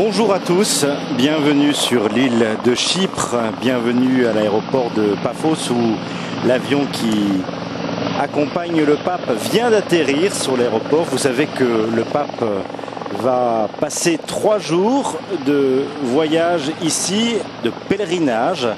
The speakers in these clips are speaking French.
Bonjour à tous, bienvenue sur l'île de Chypre, bienvenue à l'aéroport de Paphos où l'avion qui accompagne le pape vient d'atterrir sur l'aéroport. Vous savez que le pape va passer 3 jours de voyage ici, de pèlerinage,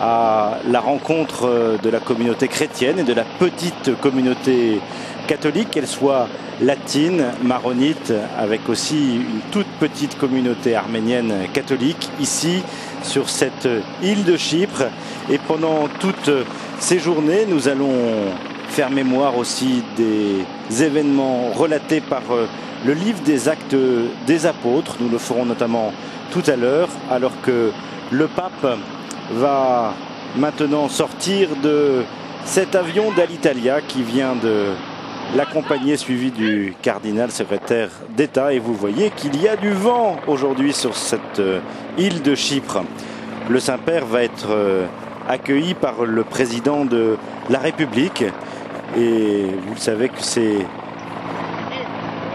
à la rencontre de la communauté chrétienne et de la petite communauté catholique, qu'elle soit latine, maronite, avec aussi une toute petite communauté arménienne catholique ici sur cette île de Chypre. Et pendant toutes ces journées, nous allons faire mémoire aussi des événements relatés par le livre des Actes des Apôtres. Nous le ferons notamment tout à l'heure, alors que le pape va maintenant sortir de cet avion d'Alitalia qui vient de l'accompagner, suivi du cardinal secrétaire d'État. Et vous voyez qu'il y a du vent aujourd'hui sur cette île de Chypre. Le Saint-Père va être accueilli par le président de la République. Et vous le savez que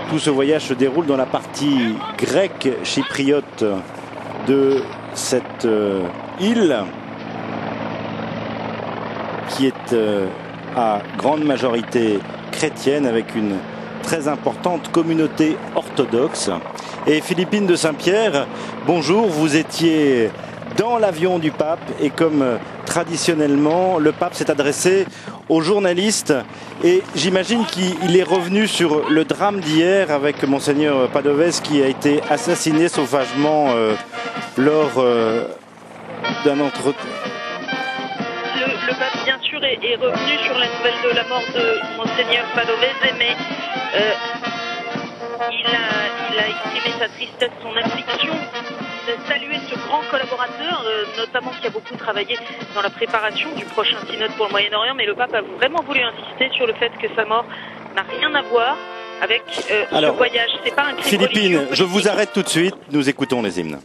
tout ce voyage se déroule dans la partie grecque chypriote de cette île qui est à grande majorité chrétienne, avec une très importante communauté orthodoxe. Et Philippine de Saint-Pierre, bonjour, vous étiez dans l'avion du pape et comme traditionnellement, le pape s'est adressé aux journalistes et j'imagine qu'il est revenu sur le drame d'hier avec Monseigneur Padovès qui a été assassiné sauvagement lors d'un entretien. Le pape, bien sûr, est revenu sur la nouvelle de la mort de Monseigneur Padovese, mais il a exprimé sa tristesse, son affliction, de saluer ce grand collaborateur, notamment qui a beaucoup travaillé dans la préparation du prochain synode pour le Moyen-Orient, mais le pape a vraiment voulu insister sur le fait que sa mort n'a rien à voir avec ce voyage. C'est pas un crime Philippine, religieux, je vous arrête tout de suite, nous écoutons les hymnes.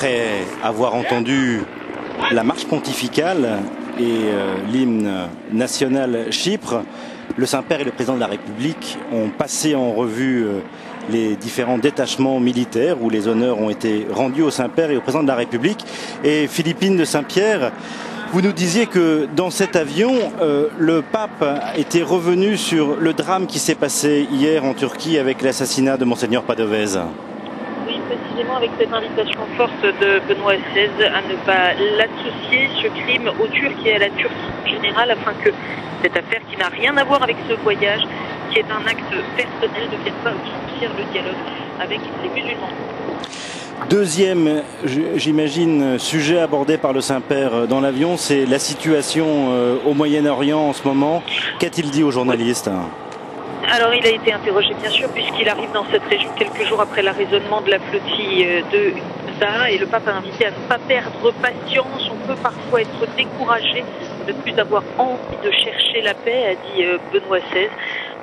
après avoir entendu la marche pontificale et l'hymne national Chypre, le Saint-Père et le président de la République ont passé en revue les différents détachements militaires où les honneurs ont été rendus au Saint-Père et au président de la République. Et Philippine de Saint-Pierre, vous nous disiez que dans cet avion, le pape était revenu sur le drame qui s'est passé hier en Turquie avec l'assassinat de Monseigneur Padovez. Oui, précisément avec cette invitation forte de Benoît XVI à ne pas l'associer, ce crime, aux Turcs et à la Turquie en général, afin que cette affaire qui n'a rien à voir avec ce voyage, qui est un acte personnel, ne vienne pas obstruer le dialogue avec les musulmans. Deuxième, j'imagine, sujet abordé par le Saint-Père dans l'avion, c'est la situation au Moyen-Orient en ce moment. Qu'a-t-il dit aux journalistes ? Alors il a été interrogé bien sûr puisqu'il arrive dans cette région quelques jours après l'arraisonnement de la flottille de Gaza et le pape a invité à ne pas perdre patience. On peut parfois être découragé de ne plus avoir envie de chercher la paix, a dit Benoît XVI.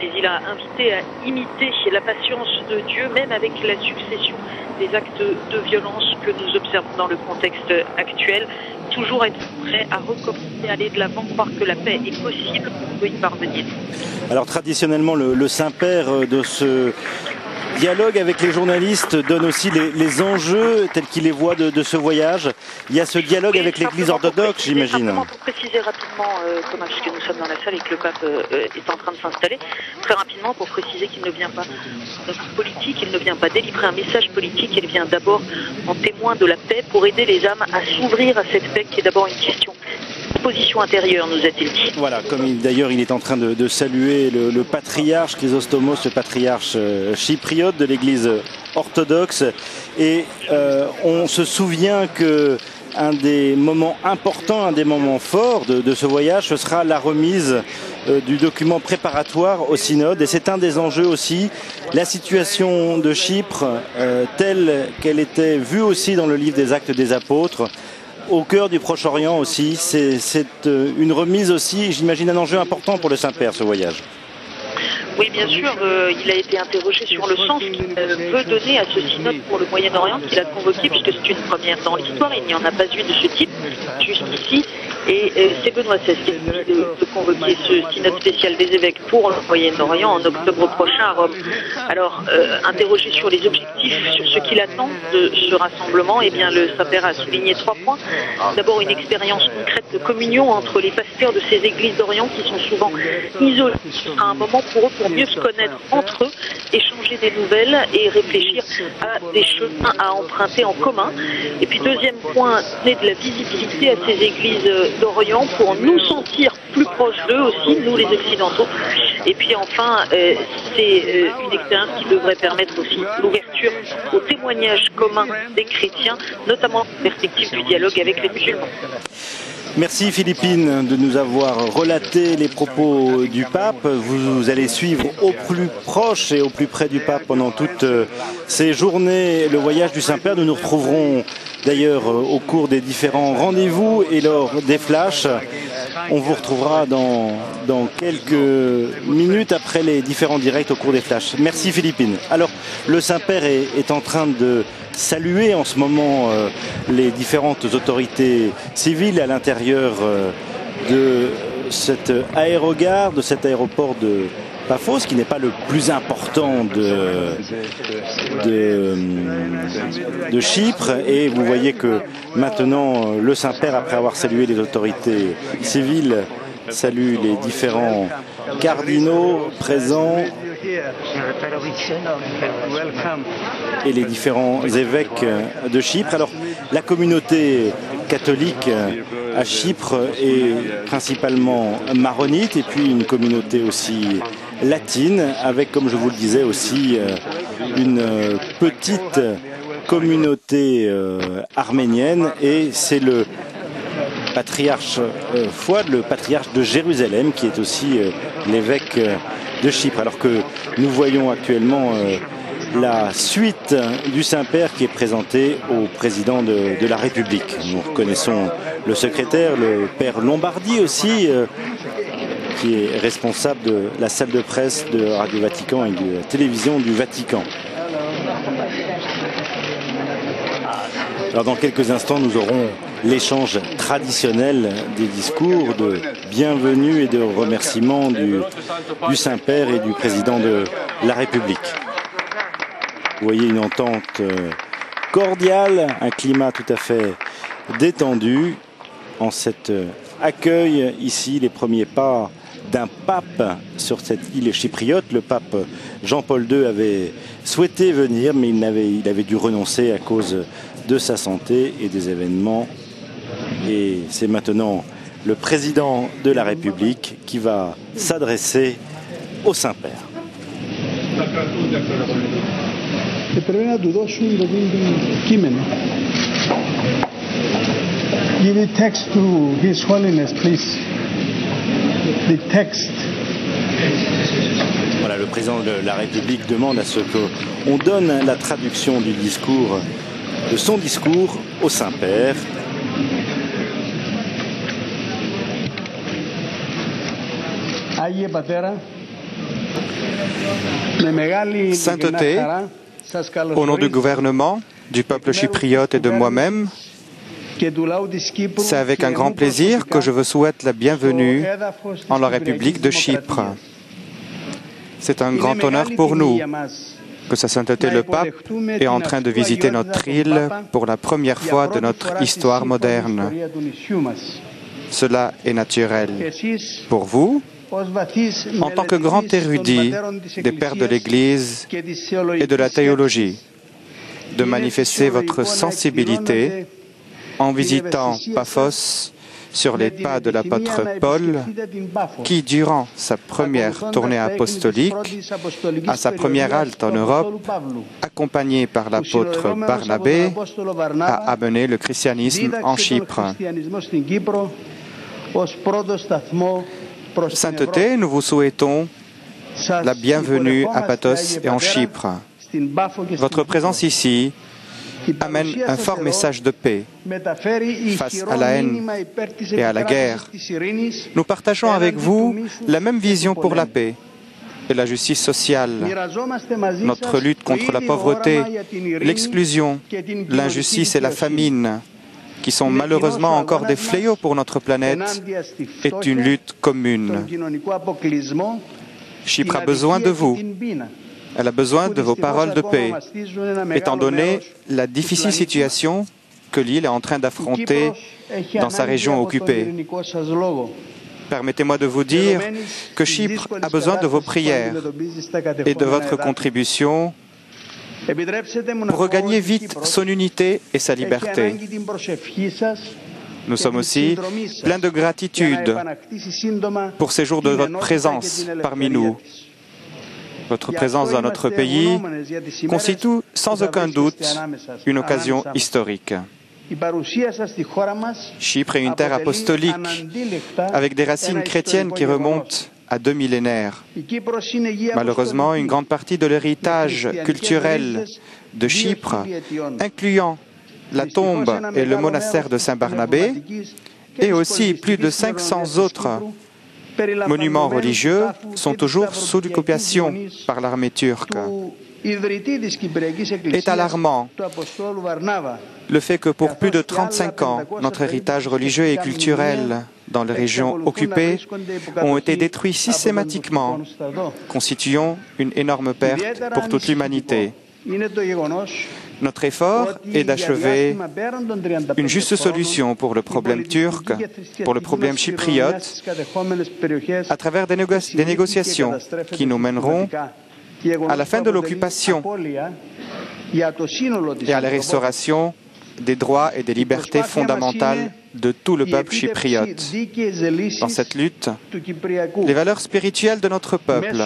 Mais il a invité à imiter la patience de Dieu, même avec la succession des actes de violence que nous observons dans le contexte actuel. Toujours être prêt à recommencer, à aller de l'avant, croire que la paix est possible, on peut y parvenir. Alors traditionnellement, le Saint-Père de ce dialogue avec les journalistes donne aussi les enjeux tels qu'il les voit de ce voyage. Il y a ce dialogue avec l'Église orthodoxe, j'imagine. Simplement pour préciser rapidement, Thomas, puisque nous sommes dans la salle et que le pape est en train de s'installer, très rapidement pour préciser qu'il ne vient pas d'œuvre politique, il ne vient pas délivrer un message politique, il vient d'abord en témoin de la paix pour aider les âmes à s'ouvrir à cette paix qui est d'abord une question de position intérieure, nous a-t-il dit. Voilà, comme d'ailleurs il est en train de saluer le patriarche Chrysostomos, le patriarche chypriote de l'Église orthodoxe. Et on se souvient que un des moments importants, un des moments forts de ce voyage, ce sera la remise du document préparatoire au synode. Et c'est un des enjeux aussi, la situation de Chypre telle qu'elle était vue aussi dans le livre des Actes des Apôtres, au cœur du Proche-Orient aussi. C'est une remise aussi, j'imagine, un enjeu important pour le Saint-Père, ce voyage. Oui, bien sûr, il a été interrogé sur le sens qu'il veut donner à ce synode pour le Moyen-Orient qu'il a convoqué, puisque c'est une première dans l'histoire, il n'y en a pas eu de ce type jusqu'ici. Et c'est Benoît XVI qui a décidé de convoquer ce synode spécial des évêques pour le Moyen-Orient en octobre prochain à Rome. Alors, interrogé sur les objectifs, sur ce qu'il attend de ce rassemblement, eh bien, le Saint-Père a souligné 3 points. D'abord, une expérience concrète de communion entre les pasteurs de ces églises d'Orient qui sont souvent isolés à un moment pour eux, pour mieux se connaître entre eux, échanger des nouvelles et réfléchir à des chemins à emprunter en commun. Et puis, deuxième point, donner de la visibilité à ces églises d'Orient pour nous sentir plus proches d'eux aussi, nous les Occidentaux. Et puis enfin, c'est une expérience qui devrait permettre aussi l'ouverture au témoignage commun des chrétiens, notamment en perspective du dialogue avec les musulmans. Merci Philippine de nous avoir relaté les propos du pape. Vous allez suivre au plus proche et au plus près du pape pendant toutes ces journées le voyage du Saint-Père. Nous nous retrouverons d'ailleurs au cours des différents rendez-vous et lors des flashs. On vous retrouvera dans quelques minutes après les différents directs au cours des flashs. Merci Philippine. Alors, le Saint-Père est en train de saluer en ce moment les différentes autorités civiles à l'intérieur de cette aérogare, de cet aéroport de Paphos, qui n'est pas le plus important de Chypre. Et vous voyez que maintenant le Saint-Père, après avoir salué les autorités civiles, salue les différents cardinaux présents et les différents évêques de Chypre. Alors, la communauté catholique à Chypre est principalement maronite et puis une communauté aussi latine avec, comme je vous le disais, aussi une petite communauté arménienne, et c'est le patriarche Fouad, le patriarche de Jérusalem, qui est aussi l'évêque de Chypre. Alors que nous voyons actuellement la suite du Saint-Père qui est présentée au président de la République. Nous reconnaissons le secrétaire, le père Lombardi aussi, qui est responsable de la salle de presse de Radio Vatican et de la télévision du Vatican. Alors dans quelques instants, nous aurons l'échange traditionnel des discours de bienvenue et de remerciements du Saint-Père et du président de la République. Vous voyez une entente cordiale, un climat tout à fait détendu en cet accueil ici, les premiers pas d'un pape sur cette île chypriote. Le pape Jean-Paul II avait souhaité venir, mais il avait dû renoncer à cause de sa santé et des événements. Et c'est maintenant le président de la République qui va s'adresser au Saint-Père. Give the text to His Holiness, please. The text. Voilà, le président de la République demande à ce qu'on donne la traduction du discours, de son discours au Saint-Père. Sainteté, au nom du gouvernement, du peuple chypriote et de moi-même, c'est avec un grand plaisir que je vous souhaite la bienvenue en la République de Chypre. C'est un grand honneur pour nous que Sa Sainteté le Pape est en train de visiter notre île pour la première fois de notre histoire moderne. Cela est naturel. Pour vous, en tant que grand érudit des pères de l'Église et de la théologie, de manifester votre sensibilité en visitant Paphos sur les pas de l'apôtre Paul, qui, durant sa première tournée apostolique, à sa première halte en Europe, accompagné par l'apôtre Barnabé, a amené le christianisme en Chypre. Sainteté, nous vous souhaitons la bienvenue à Paphos et en Chypre. Votre présence ici amène un fort message de paix face à la haine et à la guerre. Nous partageons avec vous la même vision pour la paix et la justice sociale, notre lutte contre la pauvreté, l'exclusion, l'injustice et la famine, qui sont malheureusement encore des fléaux pour notre planète, est une lutte commune. Chypre a besoin de vous. Elle a besoin de vos paroles de paix, étant donné la difficile situation que l'île est en train d'affronter dans sa région occupée. Permettez-moi de vous dire que Chypre a besoin de vos prières et de votre contribution pour regagner vite son unité et sa liberté. Nous sommes aussi pleins de gratitude pour ces jours de votre présence parmi nous. Votre présence dans notre pays constitue sans aucun doute une occasion historique. Chypre est une terre apostolique avec des racines chrétiennes qui remontent à 2 millénaires. Malheureusement, une grande partie de l'héritage culturel de Chypre, incluant la tombe et le monastère de Saint-Barnabé, et aussi plus de 500 autres monuments religieux sont toujours sous l'occupation par l'armée turque. Est alarmant le fait que pour plus de 35 ans, notre héritage religieux et culturel dans les régions occupées ont été détruits systématiquement, constituant une énorme perte pour toute l'humanité. Notre effort est d'achever une juste solution pour le problème turc, pour le problème chypriote, à travers des négociations qui nous mèneront à la fin de l'occupation et à la restauration des droits et des libertés fondamentales de tout le peuple chypriote. Dans cette lutte, les valeurs spirituelles de notre peuple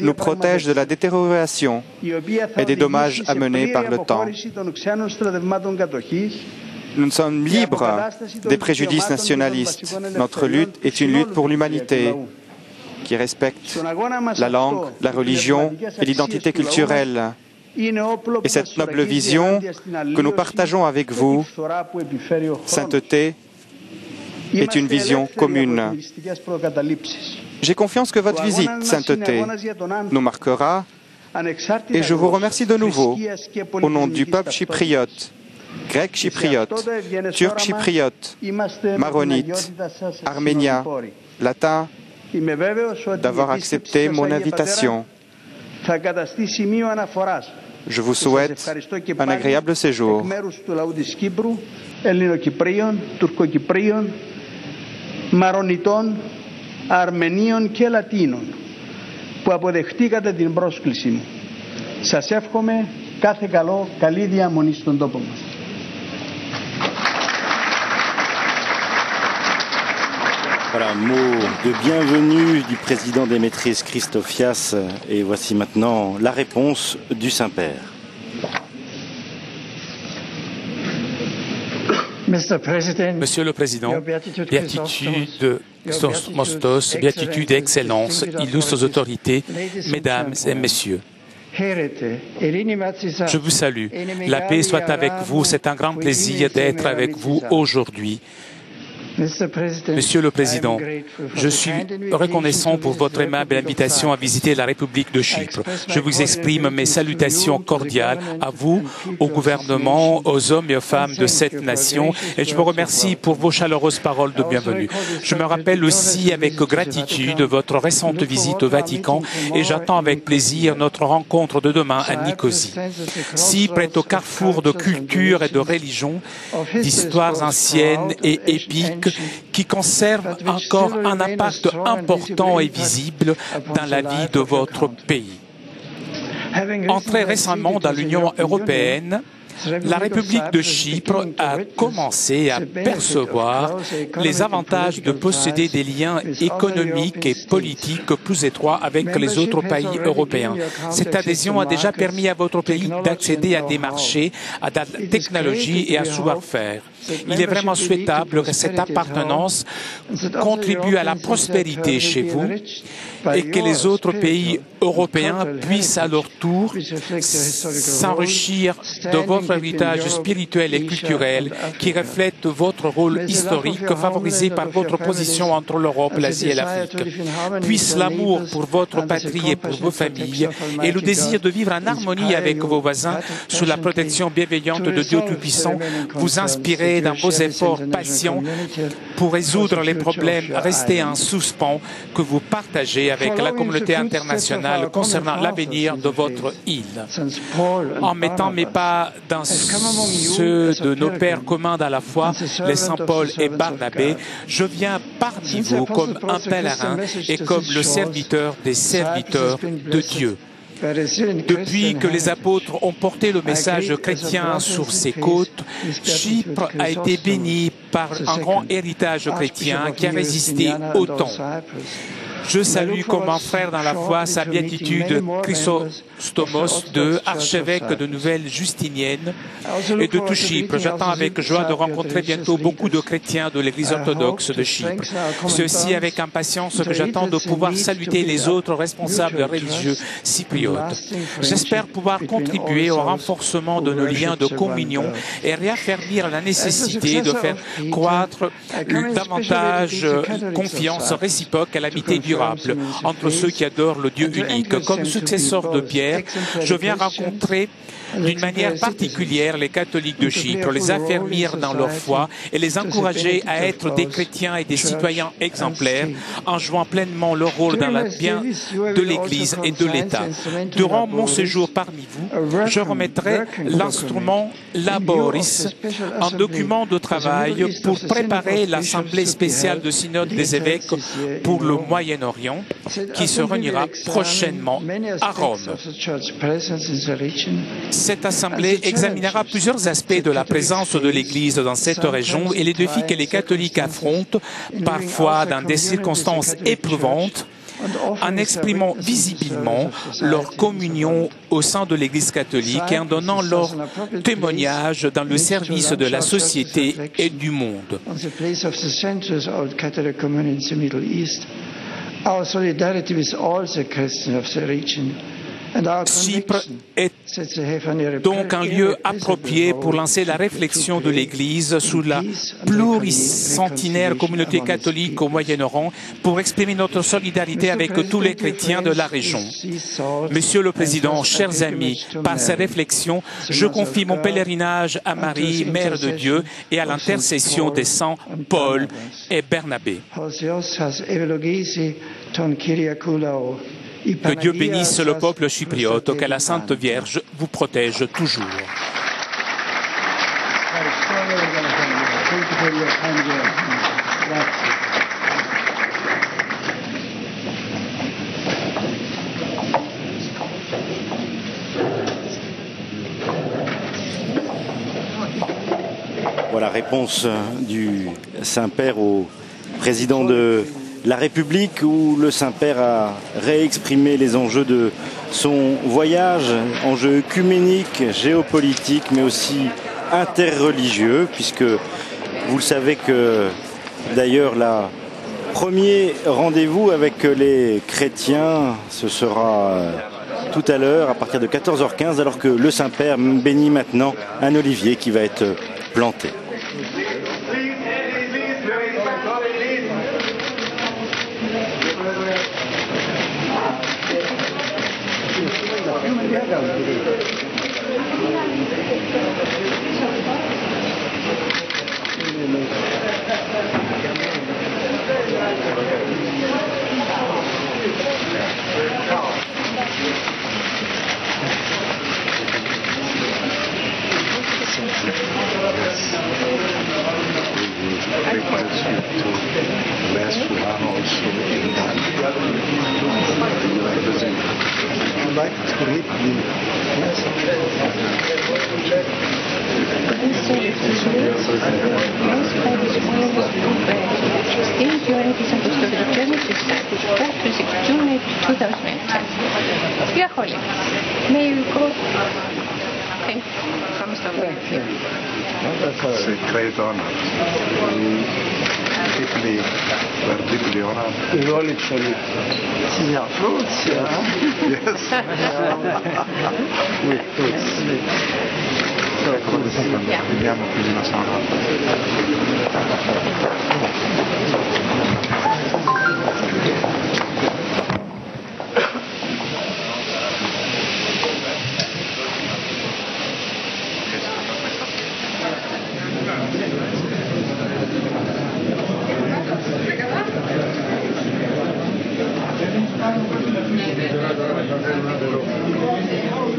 nous protègent de la détérioration et des dommages amenés par le temps. Nous sommes libres des préjudices nationalistes. Notre lutte est une lutte pour l'humanité qui respecte la langue, la religion et l'identité culturelle. Et cette noble vision que nous partageons avec vous, sainteté, est une vision commune. J'ai confiance que votre visite, sainteté, nous marquera et je vous remercie de nouveau, au nom du peuple chypriote, Grecs chypriotes, Turcs chypriotes, Maronites, Arméniens, Latins, d'avoir accepté mon invitation. Je vous souhaite un agréable séjour. Μαρονιτών, Αρμενίων και Λατίνων που αποδεχτήκατε την πρόσκληση μου. Σας εύχομαι κάθε καλό, καλή διαμονή στον τόπο μας. Voilà, mot de bienvenue du président d'Émétris Christofias. Et voici maintenant la réponse du Saint-Père. Monsieur le Président, béatitude Mostos, béatitude et excellence, illustres autorités, mesdames et messieurs. Je vous salue. La paix soit avec vous. C'est un grand plaisir d'être avec vous aujourd'hui. Monsieur le Président, je suis reconnaissant pour votre aimable invitation à visiter la République de Chypre. Je vous exprime mes salutations cordiales à vous, au gouvernement, aux hommes et aux femmes de cette nation, et je vous remercie pour vos chaleureuses paroles de bienvenue. Je me rappelle aussi avec gratitude votre récente visite au Vatican et j'attends avec plaisir notre rencontre de demain à Nicosie. Chypre est au carrefour de culture et de religion, d'histoires anciennes et épiques, qui conserve encore un impact important et visible dans la vie de votre pays. Entrée récemment dans l'Union européenne, la République de Chypre a commencé à percevoir les avantages de posséder des liens économiques et politiques plus étroits avec les autres pays européens. Cette adhésion a déjà permis à votre pays d'accéder à des marchés, à de la technologie et à savoir-faire. Il est vraiment souhaitable que cette appartenance contribue à la prospérité chez vous et que les autres pays européens puissent à leur tour s'enrichir de votre héritage spirituel et culturel qui reflète votre rôle historique favorisé par votre position entre l'Europe, l'Asie et l'Afrique. Puisse l'amour pour votre patrie et pour vos familles et le désir de vivre en harmonie avec vos voisins sous la protection bienveillante de Dieu Tout-Puissant vous inspirer dans vos efforts patients pour résoudre les problèmes restés en suspens que vous partagez avec la communauté internationale concernant l'avenir de votre île. En mettant mes pas dans ceux de nos pères communs dans la foi, les Saint Paul et Barnabé, je viens parmi vous comme un pèlerin et comme le serviteur des serviteurs de Dieu. Depuis que les apôtres ont porté le message chrétien sur ses côtes, Chypre a été bénie par un grand héritage chrétien qui a résisté au temps. Je salue comme un frère dans la foi sa béatitude Chrysostomos II, archevêque de Nouvelle-Justinienne et de tout Chypre. J'attends avec joie de rencontrer bientôt beaucoup de chrétiens de l'Église orthodoxe de Chypre. C'est aussi avec impatience que j'attends de pouvoir saluer les autres responsables religieux cypriotes. J'espère pouvoir contribuer au renforcement de nos liens de communion et réaffirmer la nécessité de faire croître davantage confiance réciproque à l'amitié durable entre ceux qui adorent le Dieu unique. Comme successeur de Pierre, je viens rencontrer d'une manière particulière les catholiques de Chypre, les affermir dans leur foi et les encourager à être des chrétiens et des citoyens exemplaires en jouant pleinement leur rôle dans le bien de l'Église et de l'État. Durant mon séjour parmi vous, je remettrai l'instrument Laboris, un document de travail pour préparer l'Assemblée spéciale de synode des évêques pour le Moyen-Orient qui se réunira prochainement à Rome. Cette assemblée examinera plusieurs aspects de la présence de l'Église dans cette région et les défis que les catholiques affrontent, parfois dans des circonstances éprouvantes, en exprimant visiblement leur communion au sein de l'Église catholique et en donnant leur témoignage dans le service de la société et du monde. Our solidarity with all the Christians of the region Chypre est donc un lieu approprié pour lancer la réflexion de l'Église sous la pluricentenaire communauté catholique au Moyen-Orient pour exprimer notre solidarité avec tous les chrétiens de la région. Monsieur le Président, chers amis, par ces réflexions, je confie mon pèlerinage à Marie, Mère de Dieu, et à l'intercession des saints Paul et Barnabé. Que Dieu bénisse le peuple chypriote, que la Sainte Vierge vous protège toujours. Voilà, réponse du Saint-Père au président de la République, où le Saint-Père a réexprimé les enjeux de son voyage, enjeux œcuméniques, géopolitiques, mais aussi interreligieux, puisque vous le savez que d'ailleurs le premier rendez-vous avec les chrétiens, ce sera tout à l'heure à partir de 14h15, alors que le Saint-Père bénit maintenant un olivier qui va être planté.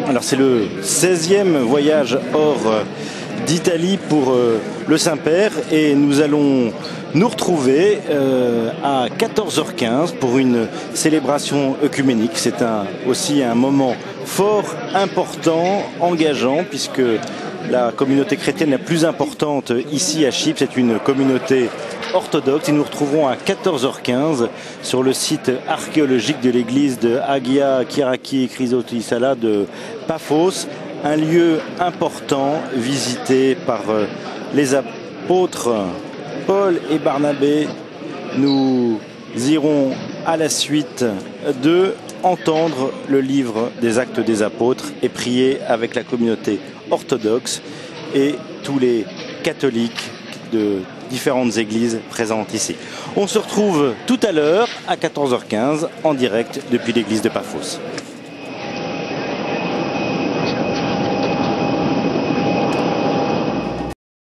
Alors c'est le 16e voyage hors d'Italie pour le Saint-Père, et nous allons nous retrouver à 14h15 pour une célébration œcuménique. C'est aussi un moment fort important, engageant, puisque la communauté chrétienne la plus importante ici à Chypre, c'est une communauté orthodoxe, et nous retrouverons à 14h15 sur le site archéologique de l'église de Agia Kyriaki Chrysotissala de Paphos, un lieu important visité par les apôtres Paul et Barnabé. Nous irons à la suite de entendre le livre des Actes des Apôtres et prier avec la communauté orthodoxe et tous les catholiques de différentes églises présentes ici. On se retrouve tout à l'heure à 14h15 en direct depuis l'église de Paphos.